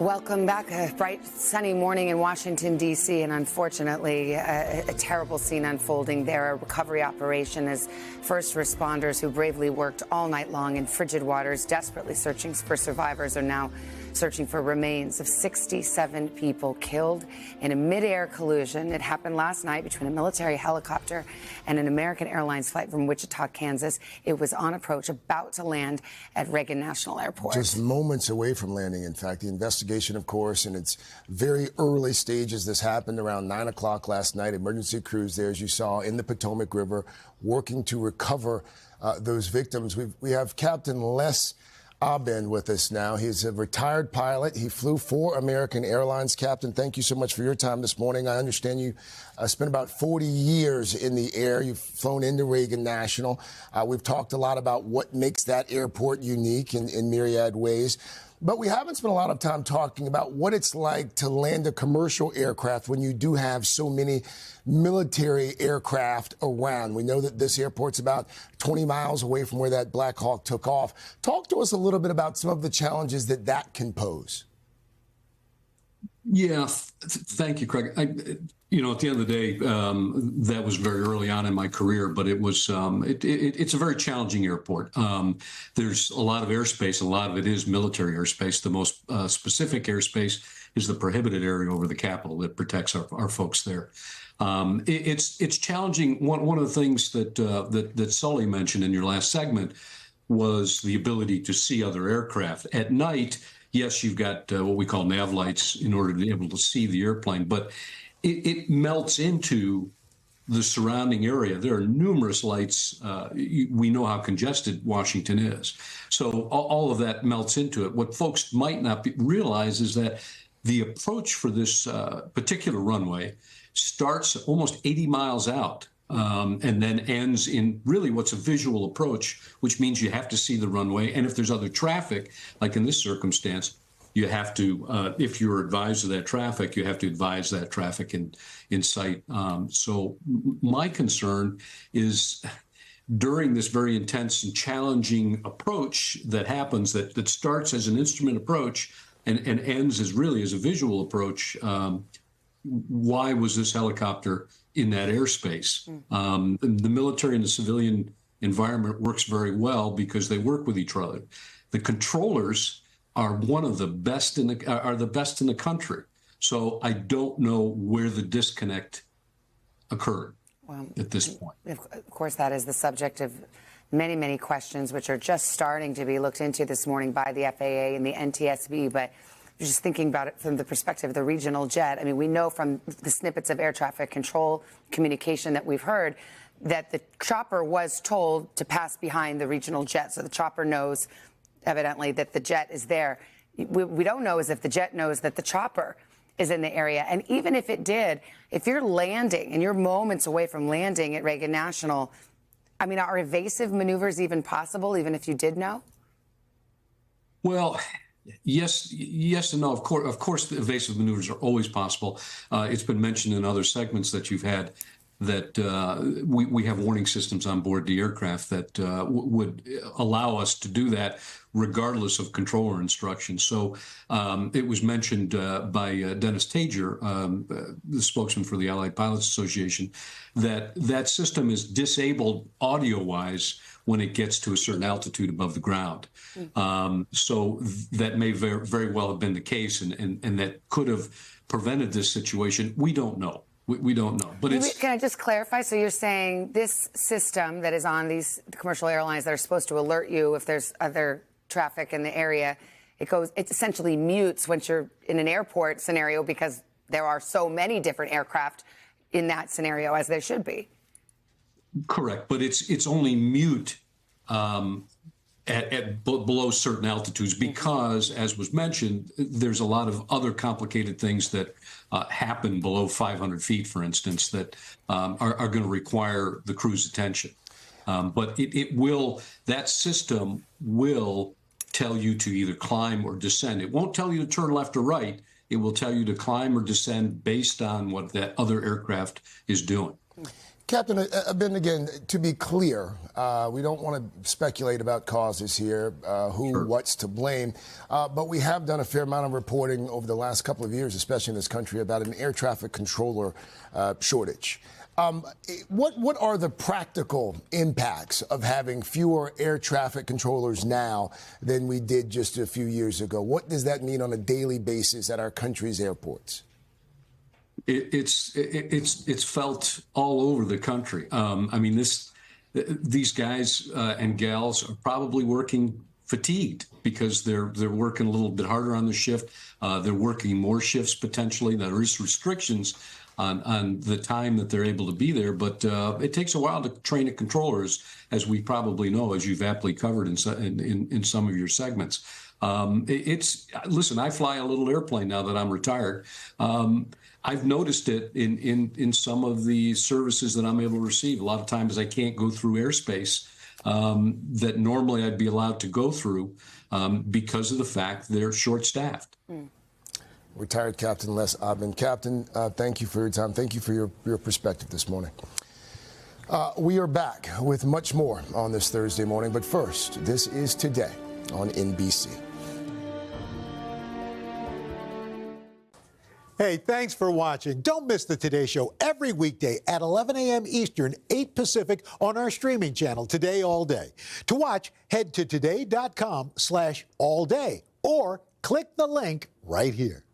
Welcome back. A bright, sunny morning in Washington, D.C., and unfortunately, a terrible scene unfolding there. A recovery operation as first responders who bravely worked all night long in frigid waters, desperately searching for survivors, are now searching for remains of 67 people killed in a mid-air collision. It happened last night between a military helicopter and an American Airlines flight from Wichita, Kansas. It was on approach, about to land at Reagan National Airport. Just moments away from landing, in fact. The investigation, of course, in its very early stages. This happened around 9 o'clock last night. Emergency crews there, as you saw, in the Potomac River, working to recover those victims. We have Captain Les Abend with us now. He's a retired pilot. He flew for American Airlines. Captain, thank you so much for your time this morning. I understand you spent about 40 years in the air. You've flown into Reagan National. We've talked a lot about what makes that airport unique in myriad ways. But we haven't spent a lot of time talking about what it's like to land a commercial aircraft when you do have so many military aircraft around. We know that this airport's about 20 miles away from where that Black Hawk took off. Talk to us a little bit about some of the challenges that can pose. Yeah, thank you, Craig. At the end of the day, that was very early on in my career, but it was it's a very challenging airport. There's a lot of airspace. A lot of it is military airspace. The most specific airspace is the prohibited area over the Capitol that protects our folks there. It's challenging. One of the things that Sully mentioned in your last segment was the ability to see other aircraft at night. Yes, you've got what we call nav lights in order to be able to see the airplane, but it melts into the surrounding area. There are numerous lights. We know how congested Washington is. So all of that melts into it. What folks might not realize is that the approach for this particular runway starts almost 80 miles out. And then ends in really what's a visual approach, which means you have to see the runway. And if there's other traffic, like in this circumstance, you have to, if you're advised of that traffic, you have to advise that traffic in sight. So my concern is during this very intense and challenging approach that happens, that starts as an instrument approach and ends as really as a visual approach, why was this helicopter in that airspace? The military and the civilian environment works very well because they work with each other. The controllers are one of the best in the country. So I don't know where the disconnect occurred at this point. Of course, that is the subject of many, many questions, which are just starting to be looked into this morning by the FAA and the NTSB. But just thinking about it from the perspective of the regional jet, I mean, we know from the snippets of air traffic control communication that we've heard that the chopper was told to pass behind the regional jet. So the chopper knows, evidently, that the jet is there. We don't know is if the jet knows that the chopper is in the area. And even if it did, if you're landing and you're moments away from landing at Reagan National, I mean, are evasive maneuvers even possible, even if you did know? Well, yes and no. Of course, the evasive maneuvers are always possible. It's been mentioned in other segments that you've had that we have warning systems on board the aircraft that would allow us to do that regardless of controller instructions. So it was mentioned by Dennis Tager, the spokesman for the Allied Pilots Association, that system is disabled audio-wise when it gets to a certain altitude above the ground. So that may very well have been the case, and that could have prevented this situation. We don't know. We don't know. But Can I just clarify? So you're saying this system that is on these commercial airlines that are supposed to alert you if there's other traffic in the area, it essentially mutes once you're in an airport scenario because there are so many different aircraft in that scenario as there should be. Correct, but it's only mute at below certain altitudes because, as was mentioned, there's a lot of other complicated things that happen below 500 feet, for instance, that are going to require the crew's attention. But that system will tell you to either climb or descend. It won't tell you to turn left or right. It will tell you to climb or descend based on what that other aircraft is doing. Captain, Abend, again, to be clear, we don't want to speculate about causes here, what's to blame, but we have done a fair amount of reporting over the last couple of years, especially in this country, about an air traffic controller shortage. What are the practical impacts of having fewer air traffic controllers now than we did just a few years ago? What does that mean on a daily basis at our country's airports? It's felt all over the country. I mean, these guys and gals are probably working fatigued because they're working a little bit harder on the shift. They're working more shifts potentially. There is restrictions on the time that they're able to be there, but it takes a while to train a controller, as we probably know, as you've aptly covered in some of your segments. Listen, I fly a little airplane now that I'm retired. I've noticed it in some of the services that I'm able to receive. A lot of times I can't go through airspace that normally I'd be allowed to go through because of the fact they're short-staffed. Retired Captain Les Abend. Captain, thank you for your time. Thank you for your perspective this morning. We are back with much more on this Thursday morning. But first, this is Today on NBC. Hey, thanks for watching. Don't miss the Today Show every weekday at 11 a.m. Eastern, 8 Pacific on our streaming channel, Today All Day. To watch, head to today.com/allday or click the link right here.